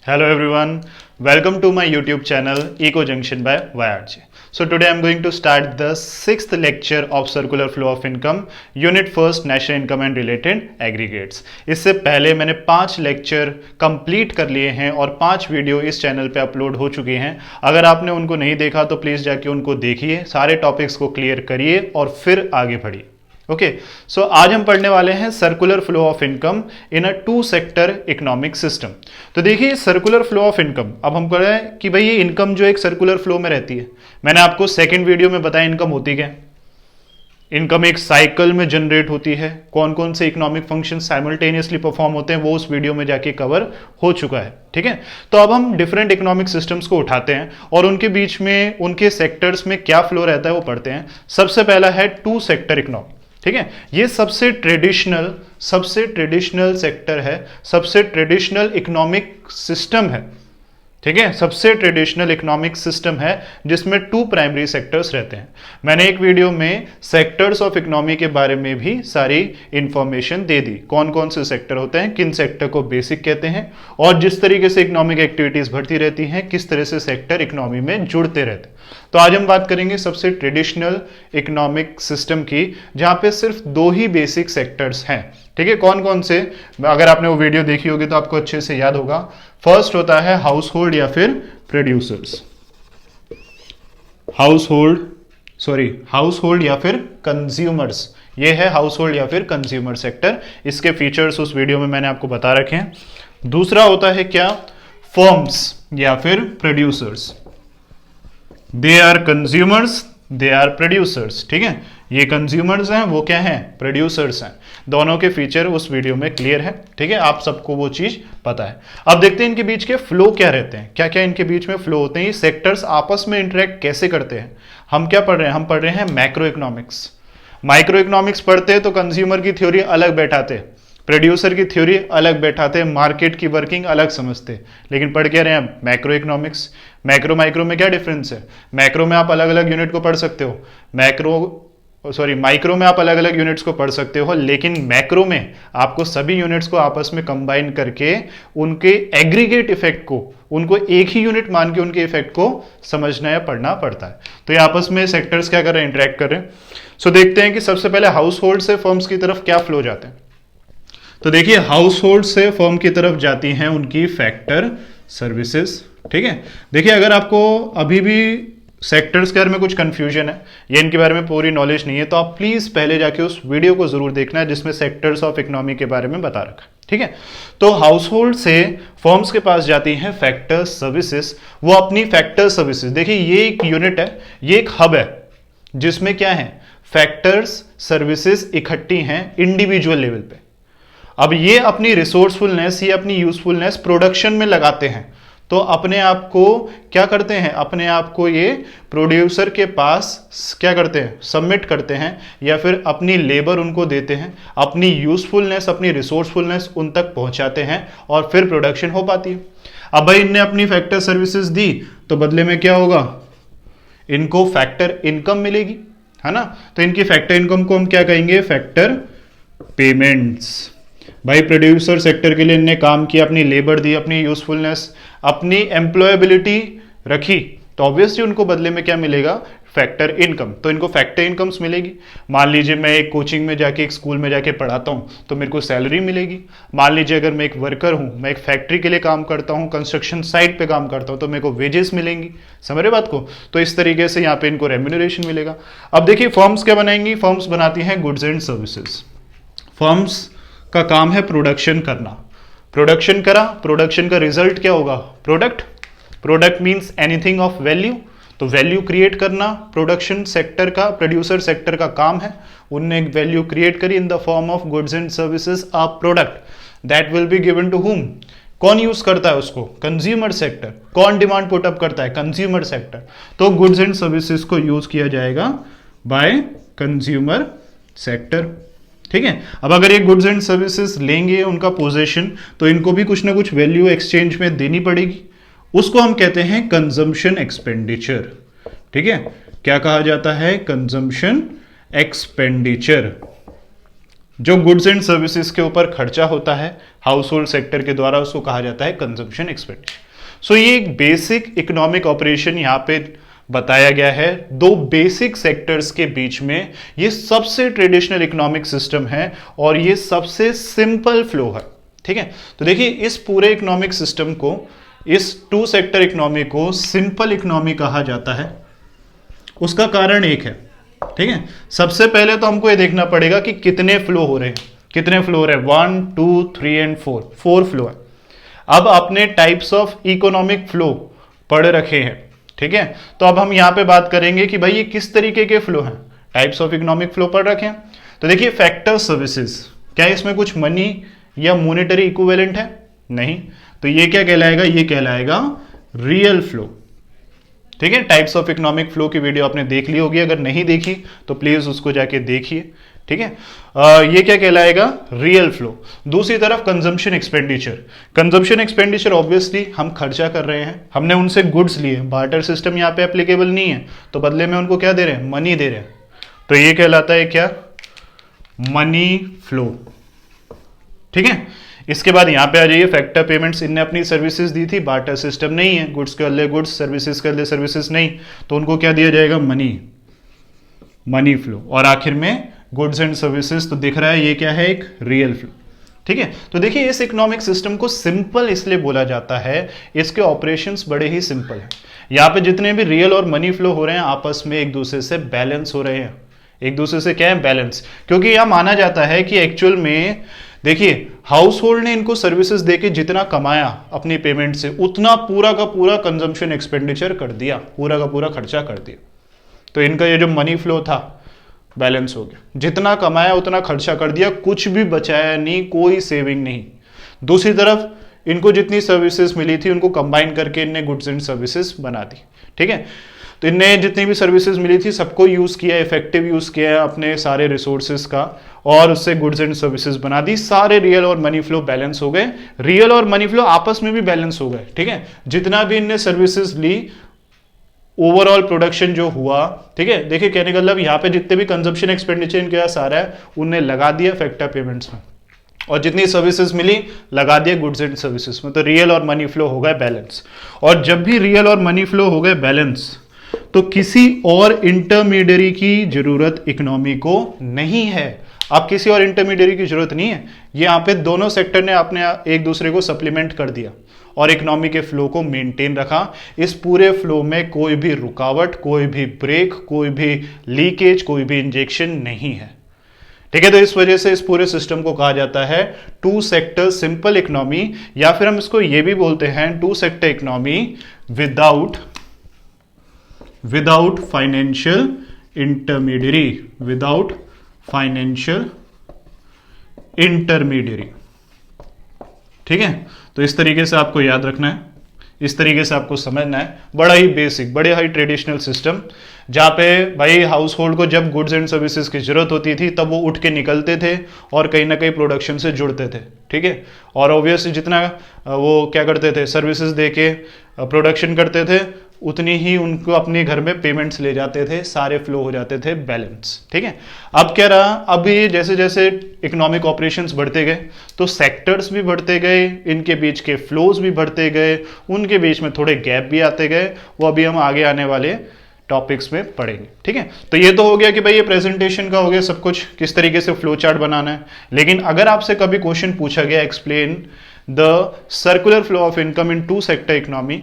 Hello everyone, welcome to my YouTube channel Eco Junction by YRG. So today I am going to start the 6th lecture of Circular Flow of Income, Unit 1st National Income and Related Aggregates. इससे पहले मैंने 5 lecture complete कर लिए हैं और 5 video इस channel पे upload हो चुके हैं. अगर आपने उनको नहीं देखा तो प्लीज़ जाके उनको देखिए, सारे टॉपिक्स को क्लियर करिए और फिर आगे बढ़िए. ओके सो आज हम पढ़ने वाले हैं circular flow of income in a 2 sector economic system. तो देखिए सर्कुलर फ्लो ऑफ इनकम, अब हम कह रहे हैं कि भाई ये इनकम जो एक सर्कुलर फ्लो में रहती है. मैंने आपको सेकंड वीडियो में बताया इनकम होती क्या है. इनकम एक साइकिल में जनरेट होती है. कौन कौन से इकोनॉमिक फंक्शन साइमल्टेनियसली परफॉर्म होते हैं वो उस वीडियो में जाके कवर हो चुका है. ठीक है, तो अब हम डिफरेंट इकोनॉमिक सिस्टम्स को उठाते हैं और उनके बीच में उनके सेक्टर्स में क्या फ्लो रहता है वो पढ़ते हैं. सबसे पहला है 2 सेक्टर इकोनॉमी. ठीक है, ये सबसे ट्रेडिशनल सेक्टर है, सबसे ट्रेडिशनल इकोनॉमिक सिस्टम है. ठीक है, सबसे ट्रेडिशनल इकोनॉमिक सिस्टम है जिसमें 2 प्राइमरी सेक्टर्स रहते हैं. मैंने एक वीडियो में सेक्टर्स ऑफ इकोनॉमी के बारे में भी सारी इंफॉर्मेशन दे दी. कौन कौन से सेक्टर होते हैं, किन सेक्टर को बेसिक कहते हैं और जिस तरीके से इकोनॉमिक एक्टिविटीज बढ़ती रहती हैं किस तरह से सेक्टर इकोनॉमी में जुड़ते रहते हैं. तो आज हम बात करेंगे सबसे ट्रेडिशनल इकोनॉमिक सिस्टम की, जहां पे सिर्फ 2 ही बेसिक सेक्टर्स हैं. ठीक है, कौन कौन से, अगर आपने वो वीडियो देखी होगी तो आपको अच्छे से याद होगा. फर्स्ट होता है हाउस होल्ड या फिर प्रोड्यूसर्स. हाउस होल्ड या फिर कंज्यूमर्स. ये है हाउस होल्ड या फिर कंज्यूमर सेक्टर. इसके फीचर्स उस वीडियो में मैंने आपको बता रखे हैं. दूसरा होता है क्या, फर्म्स या फिर producers. They are consumers, they are producers. ठीक है, ये कंज्यूमर्स हैं, वो क्या हैं, प्रोड्यूसर्स हैं. दोनों के फीचर उस वीडियो में क्लियर है. ठीक है, आप सबको वो चीज पता है. अब देखते हैं इनके बीच के फ्लो क्या रहते हैं, क्या क्या इनके बीच में फ्लो होते हैं, ये सेक्टर्स आपस में इंटरेक्ट कैसे करते हैं. हम क्या पढ़ रहे हैं, हम पढ़ रहे हैं मैक्रो इकोनॉमिक्स. माइक्रो इकोनॉमिक्स पढ़ते हैं तो कंज्यूमर की थ्योरी अलग बैठाते, प्रोड्यूसर की थ्योरी अलग बैठाते, मार्केट की वर्किंग अलग समझते. लेकिन पढ़ क्या रहे हैं, मैक्रो इकोनॉमिक्स. माइक्रो में क्या डिफरेंस है. मैक्रो में आप अलग अलग यूनिट को पढ़ सकते हो, माइक्रो में आप अलग अलग यूनिट्स को पढ़ सकते हो, लेकिन मैक्रो में आपको सभी यूनिट्स को आपस में कंबाइन करके उनके एग्रीगेट इफेक्ट को, उनको एक ही यूनिट मान के उनके इफेक्ट को समझना या पढ़ना पड़ता है. तो ये आपस में सेक्टर्स क्या कर रहे हैं, इंटरेक्ट कर रहे हैं. सो देखते हैं कि सबसे पहले हाउस होल्ड से फर्म्स की तरफ क्या फ्लो जाते हैं. तो देखिए हाउस होल्ड से फर्म की तरफ जाती हैं उनकी फैक्टर सर्विसेज. ठीक है, देखिए अगर आपको अभी भी सेक्टर्स के बारे में कुछ कंफ्यूजन है या इनके बारे में पूरी नॉलेज नहीं है तो आप प्लीज पहले जाके उस वीडियो को जरूर देखना है जिसमें सेक्टर्स ऑफ इकोनॉमी के बारे में बता रखा है. ठीक है, तो हाउस होल्ड से फर्म्स के पास जाती हैं फैक्टर सर्विसेज. वो अपनी फैक्टर सर्विसेज, देखिए ये एक यूनिट है, ये एक हब है जिसमें क्या है, फैक्टर्स सर्विसेज इकट्ठी हैं इंडिविजुअल लेवल पे. अब ये अपनी रिसोर्सफुलनेस, ये अपनी यूजफुलनेस प्रोडक्शन में लगाते हैं. तो अपने आप को क्या करते हैं, अपने आप को ये प्रोड्यूसर के पास क्या करते हैं, सबमिट करते हैं या फिर अपनी लेबर उनको देते हैं, अपनी यूजफुलनेस, अपनी रिसोर्सफुलनेस उन तक पहुंचाते हैं और फिर प्रोडक्शन हो पाती है. अब भाई इनने अपनी फैक्टर सर्विसेज दी तो बदले में क्या होगा, इनको फैक्टर इनकम मिलेगी, है ना. तो इनकी फैक्टर इनकम को हम क्या कहेंगे, फैक्टर पेमेंट्स. भाई प्रोड्यूसर सेक्टर के लिए इनने काम किया, अपनी लेबर दी, अपनी यूजफुलनेस, अपनी एम्प्लॉयबिलिटी रखी, तो ऑब्वियसली उनको बदले में क्या मिलेगा, फैक्टर इनकम. तो इनको फैक्टर इनकम्स मिलेगी. मान लीजिए मैं एक कोचिंग में जाके, एक स्कूल में जाके पढ़ाता हूं तो मेरे को सैलरी मिलेगी. मान लीजिए अगर मैं एक वर्कर हूं, मैं एक फैक्ट्री के लिए काम करता हूं, कंस्ट्रक्शन साइट पे काम करता हूं, तो मेरे को वेजेस मिलेंगी. समझ रहे बात को. तो इस तरीके से यहाँ पे इनको रेम्यूनरेशन मिलेगा. अब देखिए फर्म्स क्या बनाएंगी, फर्म्स बनाती हैं गुड्स एंड सर्विसेज. फर्म्स का काम है प्रोडक्शन करना. प्रोडक्शन करा, प्रोडक्शन का रिजल्ट क्या होगा, product means anything of value. तो वैल्यू क्रिएट करना प्रोडक्शन सेक्टर का, प्रोड्यूसर सेक्टर का काम है. उनने एक वैल्यू क्रिएट करी in the form of goods and services, a product that will be given to whom. कौन यूज करता है उसको, कंज्यूमर सेक्टर. कौन डिमांड पुट अप करता है, कंज्यूमर सेक्टर. तो गुड्स एंड सर्विसेज को यूज किया जाएगा बाय कंज्यूमर सेक्टर. ठीक है, अब अगर ये गुड्स एंड सर्विसेज लेंगे उनका पोजेशन, तो इनको भी कुछ ना कुछ वैल्यू एक्सचेंज में देनी पड़ेगी. उसको हम कहते हैं कंजम्पशन एक्सपेंडिचर. ठीक है, क्या कहा जाता है, कंजम्पशन एक्सपेंडिचर. जो गुड्स एंड सर्विसेज के ऊपर खर्चा होता है हाउस होल्ड सेक्टर के द्वारा, उसको कहा जाता है कंजम्पशन एक्सपेंडिचर। सो ये एक बेसिक इकोनॉमिक ऑपरेशन यहाँ पे बताया गया है दो बेसिक सेक्टर्स के बीच में। ये सबसे ट्रेडिशनल इकोनॉमिक सिस्टम है और ये सबसे सिंपल फ्लो है, ठीक है। तो देखिए इस पूरे इकोनॉमिक सिस्टम को, इस टू सेक्टर इकोनॉमी को सिंपल इकोनॉमी कहा जाता है। उसका कारण एक है, ठीक है। सबसे पहले तो हमको ये देखना पड़ेगा कि कितने फ्लो हो रहे हैं, कितने फ्लो हो रहे हैं, 1 2 3 एंड 4 फ्लो है। अब आपने टाइप्स ऑफ इकोनॉमिक फ्लो पढ़ रखे हैं, ठीक है। तो अब हम यहां पे बात करेंगे कि भाई ये किस तरीके के फ्लो हैं, टाइप्स ऑफ इकोनॉमिक फ्लो पढ़ रखे हैं। तो देखिए फैक्टर सर्विसेज, क्या इसमें कुछ मनी या मॉनेटरी इक्विवेलेंट है? नहीं। तो ये क्या कहलाएगा? ये कहलाएगा रियल फ्लो, ठीक है। टाइप्स ऑफ इकोनॉमिक फ्लो की वीडियो आपने देख ली होगी, अगर नहीं देखी तो प्लीज उसको जाके देखिए, ठीक है। ये क्या कहलाएगा? Real flow. दूसरी तरफ consumption expenditure. Consumption expenditure obviously हम खर्चा कर रहे हैं, हमने उनसे गुड्स लिए, बार्टर सिस्टम यहाँ पे एप्लीकेबल नहीं है, तो बदले में उनको क्या दे रहे हैं? मनी दे रहे हैं। तो ये कहलाता है क्या? मनी फ्लो, ठीक है। इसके बाद यहां पे आ जाइए, फैक्टर पेमेंट्स, इनने अपनी सर्विसेज दी थी, बार्टर सिस्टम नहीं है, गुड्स के बदले गुड्स, सर्विसेज के बदले सर्विसेज नहीं, तो उनको क्या दिया जाएगा? Money, money flow. और आखिर में गुड्स एंड सर्विसेज तो दिख रहा है, ये क्या है? एक रियल फ्लो, ठीक है। तो देखिए इस इकोनॉमिक सिस्टम को सिंपल इसलिए बोला जाता है, इसके ऑपरेशंस बड़े ही सिंपल हैं। यहाँ पे जितने भी रियल और मनी फ्लो हो रहे हैं आपस में एक दूसरे से बैलेंस हो रहे हैं, एक दूसरे से क्या है? बैलेंस। क्योंकि यह माना जाता है कि एक्चुअल में देखिए हाउस होल्ड ने इनको सर्विसेज देके जितना कमाया अपनी पेमेंट से, उतना पूरा का पूरा कंजम्पशन एक्सपेंडिचर कर दिया, पूरा का पूरा खर्चा कर दिया। तो इनका ये जो मनी फ्लो था बैलेंस हो गया, जितना कमाया उतना खर्चा कर दिया, कुछ भी बचाया नहीं, कोई सेविंग नहीं। दूसरी तरफ इनको जितनी सर्विसेज मिली थी उनको कंबाइन करके इनने गुड्स एंड सर्विसेज बना दी, ठीक है। तो इनने जितनी भी सर्विसेज मिली थी सबको यूज किया, इफेक्टिव यूज किया अपने सारे रिसोर्सेज का, और उससे गुड्स एंड सर्विसेज बना दी। सारे रियल और मनी फ्लो बैलेंस हो गए, रियल और मनी फ्लो आपस में भी बैलेंस हो गए, ठीक है। जितना भी इनने सर्विसेज ली, ओवरऑल प्रोडक्शन जो हुआ, ठीक है। देखिए कहने का मतलब यहाँ पे जितने भी कंजम्पशन एक्सपेंडिचर इनके पास आ रहा है उनने लगा दिया फैक्टर पेमेंट्स में, और जितनी सर्विसेज मिली लगा दिया गुड्स एंड सर्विसेज में। तो रियल और मनी फ्लो हो गए बैलेंस। और जब भी रियल और मनी फ्लो हो गए बैलेंस, तो किसी और इंटरमीडियरी की जरूरत इकोनॉमी को नहीं है। अब किसी और इंटरमीडियरी की जरूरत नहीं है, ये यहाँ पे दोनों सेक्टर ने अपने एक दूसरे को सप्लीमेंट कर दिया और इकोनॉमी के फ्लो को मेंटेन रखा। इस पूरे फ्लो में कोई भी रुकावट, कोई भी ब्रेक, कोई भी लीकेज, कोई भी इंजेक्शन नहीं है, ठीक है। तो इस वजह से इस पूरे सिस्टम को कहा जाता है टू सेक्टर सिंपल इकोनॉमी, या फिर हम इसको ये भी बोलते हैं two sector economy without financial intermediary, without financial intermediary, ठीक है। तो इस तरीके से आपको याद रखना है, इस तरीके से आपको समझना है। बड़ा ही बेसिक, बड़े ही ट्रेडिशनल सिस्टम, जहाँ पे भाई हाउस होल्ड को जब गुड्स एंड सर्विसेज की जरूरत होती थी तब वो उठ के निकलते थे और कहीं ना कहीं प्रोडक्शन से जुड़ते थे, ठीक है। और ऑब्वियसली जितना वो क्या करते थे, सर्विसेज दे के प्रोडक्शन करते थे, उतनी ही उनको अपने घर में पेमेंट्स ले जाते थे, सारे फ्लो हो जाते थे बैलेंस, ठीक है। अब क्या रहा, अब ये जैसे जैसे इकोनॉमिक ऑपरेशंस बढ़ते गए तो सेक्टर्स भी बढ़ते गए, इनके बीच के फ्लोज भी बढ़ते गए, उनके बीच में थोड़े गैप भी आते गए, वो अभी हम आगे आने वाले टॉपिक्स में पढ़ेंगे, ठीक है। तो ये तो हो गया कि भाई ये प्रेजेंटेशन का हो गया सब कुछ, किस तरीके से फ्लो चार्ट बनाना है। लेकिन अगर आपसे कभी क्वेश्चन पूछा गया explain the circular flow of income in two sector economy,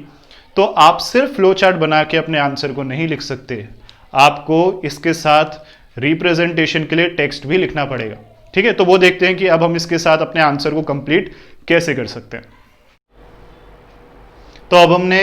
तो आप सिर्फ फ्लो चार्ट बना के अपने आंसर को नहीं लिख सकते, आपको इसके साथ रिप्रेजेंटेशन के लिए टेक्स्ट भी लिखना पड़ेगा, ठीक है। तो वो देखते हैं कि अब हम इसके साथ अपने आंसर को कंप्लीट कैसे कर सकते हैं। तो अब हमने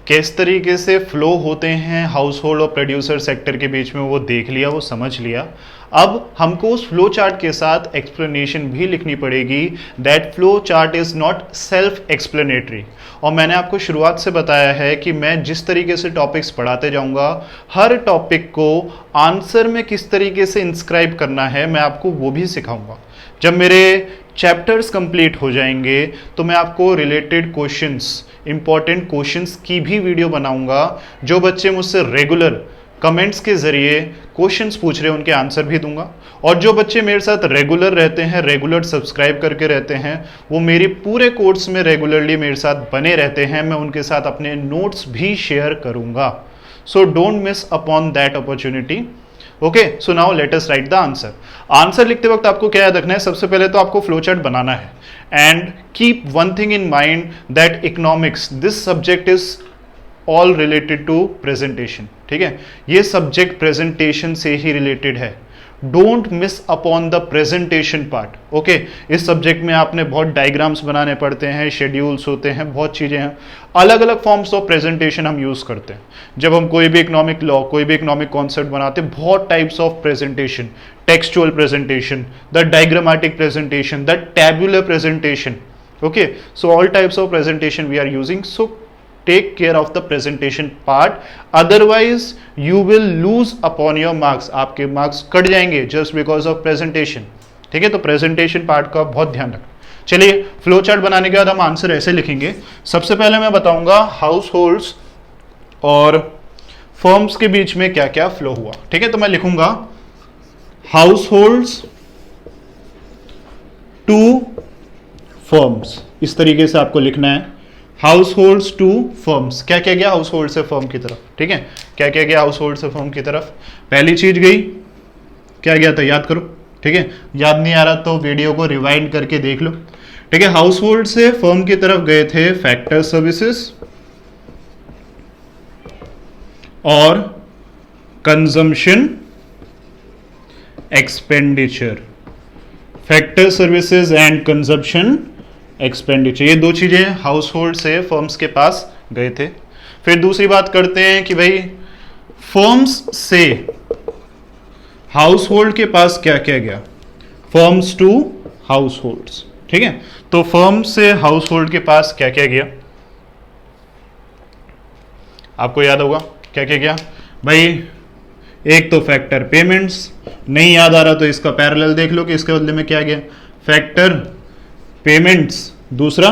किस तरीके से फ्लो होते हैं हाउस होल्ड और प्रोड्यूसर सेक्टर के बीच में वो देख लिया, वो समझ लिया। अब हमको उस फ्लो चार्ट के साथ एक्सप्लेनेशन भी लिखनी पड़ेगी, that flow chart is not self explanatory. और मैंने आपको शुरुआत से बताया है कि मैं जिस तरीके से टॉपिक्स पढ़ाते जाऊंगा, हर टॉपिक को आंसर में किस तरीके से इंस्क्राइब करना है मैं आपको वो भी सिखाऊंगा। जब मेरे चैप्टर्स कंप्लीट हो जाएंगे तो मैं आपको रिलेटेड क्वेश्चंस, इंपॉर्टेंट क्वेश्चंस की भी वीडियो बनाऊंगा। जो बच्चे मुझसे रेगुलर कमेंट्स के जरिए क्वेश्चंस पूछ रहे हैं उनके आंसर भी दूंगा, और जो बच्चे मेरे साथ रेगुलर रहते हैं, रेगुलर सब्सक्राइब करके रहते हैं, वो मेरे पूरे कोर्स में रेगुलरली मेरे साथ बने रहते हैं। मैं उनके साथ अपने नोट्स भी शेयर करूंगा। So don't miss upon that opportunity. Okay, so now let us right the answer. Answer लिखते वक्त आपको क्या याद रखना है? सबसे पहले तो आपको फ्लो चार्ट बनाना है। And keep one thing in mind that economics, this subject is all related to presentation. ठीक है, ये सब्जेक्ट प्रेजेंटेशन से ही रिलेटेड है। Don't miss upon the presentation part. Okay, इस सब्जेक्ट में आपने बहुत डायग्राम्स बनाने पड़ते हैं, शेड्यूल्स होते हैं, बहुत चीजें हैं, अलग अलग फॉर्म्स ऑफ प्रेजेंटेशन हम यूज करते हैं। जब हम कोई भी इकोनॉमिक लॉ, कोई भी इकोनॉमिक कॉन्सेप्ट बनाते हैं, बहुत types of presentation, textual presentation, the diagrammatic presentation, the tabular presentation. Okay, so all types of presentation we are using, so take care of the presentation part, otherwise you will lose upon your marks। आपके marks cut जाएंगे just because of presentation। ठीक है, तो presentation part का बहुत ध्यान रखें। चलिए, फ्लो चार्ट बनाने के बाद हम आंसर ऐसे लिखेंगे। सबसे पहले मैं बताऊंगा हाउस होल्ड्स और फर्म्स के बीच में क्या क्या फ्लो हुआ। ठीक है, तो मैं लिखूंगा हाउस होल्ड्स टू फर्म्स, इस तरीके से आपको लिखना है। हाउस होल्ड्स टू फर्म्स, क्या क्या गया हाउस होल्ड से फर्म की तरफ? ठीक है, क्या क्या गया हाउस होल्ड से फर्म की तरफ? पहली चीज गई, क्या गया था याद करो। ठीक है, याद नहीं आ रहा तो वीडियो को रिवाइंड करके देख लो। ठीक है, हाउस होल्ड से फर्म की तरफ गए थे फैक्टर सर्विसेज और consumption expenditure. Factor services and consumption expenditure, ये दो चीजें हाउस होल्ड से फर्म्स के पास गए थे। फिर दूसरी बात करते हैं कि भाई फर्म्स से हाउस होल्ड के पास क्या क्या गया? Firms to households. ठीक है, तो फर्म से हाउस होल्ड के पास क्या क्या गया? आपको याद होगा क्या क्या गया भाई? एक तो फैक्टर पेमेंट्स, नहीं याद आ रहा तो इसका पैरेलल देख लो कि इसके बदले में क्या गया, फैक्टर पेमेंट्स। दूसरा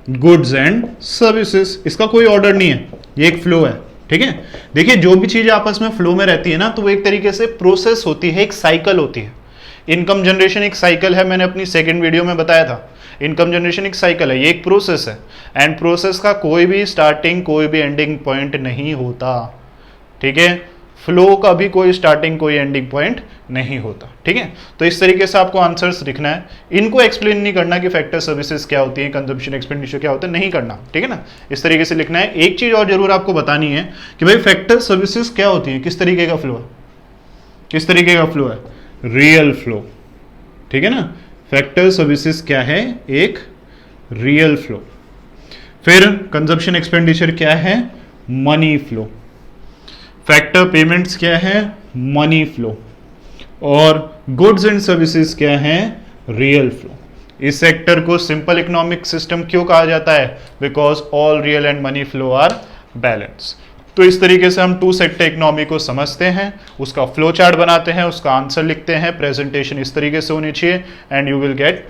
गुड्स एंड सर्विसेज, इसका कोई ऑर्डर नहीं है, ये एक फ्लो है। ठीक है, देखिए जो भी चीजें आपस में फ्लो में रहती है ना, तो वो एक तरीके से प्रोसेस होती है, एक साइकिल होती है। इनकम जनरेशन एक साइकिल है, मैंने अपनी सेकंड वीडियो में बताया था। इनकम जनरेशन एक साइकिल है, ये एक प्रोसेस है। एंड प्रोसेस का कोई भी स्टार्टिंग, कोई भी एंडिंग पॉइंट नहीं होता। ठीक है, फ्लो का भी कोई स्टार्टिंग, कोई एंडिंग पॉइंट नहीं होता। ठीक है, तो इस तरीके से आपको आंसर्स लिखना है। इनको एक्सप्लेन नहीं करना कि फैक्टर सर्विसेज क्या होती है, कंजम्पशन एक्सपेंडिचर क्या होता है, नहीं करना। ठीक है ना, इस तरीके से लिखना है। एक चीज और जरूर आपको बतानी है कि भाई फैक्टर सर्विसेज क्या होती है, किस तरीके का फ्लो है, किस तरीके का फ्लो है? Real flow. ठीक है ना, फैक्टर सर्विसेज क्या है? एक रियल फ्लो। फिर कंजम्पशन एक्सपेंडिचर क्या है? Money flow. फैक्टर पेमेंट्स क्या है? Money flow. और गुड्स एंड सर्विसेज क्या है? Real flow. इस सेक्टर को सिंपल इकोनॉमिक सिस्टम क्यों कहा जाता है? Because all real and money flow are balance. तो इस तरीके से हम टू सेक्टर इकोनॉमी को समझते हैं, उसका फ्लो चार्ट बनाते हैं, उसका आंसर लिखते हैं। प्रेजेंटेशन इस तरीके से होनी चाहिए and you will get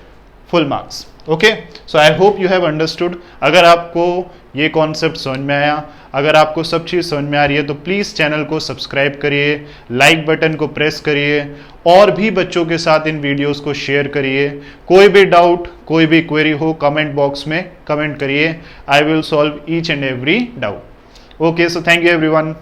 full marks. Okay, so I hope you have understood. अगर आपको ये कॉन्सेप्ट समझ में आया, अगर आपको सब चीज़ समझ में आ रही है, तो प्लीज़ चैनल को सब्सक्राइब करिए, लाइक बटन को प्रेस करिए और भी बच्चों के साथ इन वीडियोस को शेयर करिए। कोई भी डाउट, कोई भी क्वेरी हो, कमेंट बॉक्स में कमेंट करिए। I will solve each and every doubt. Okay, so thank you everyone.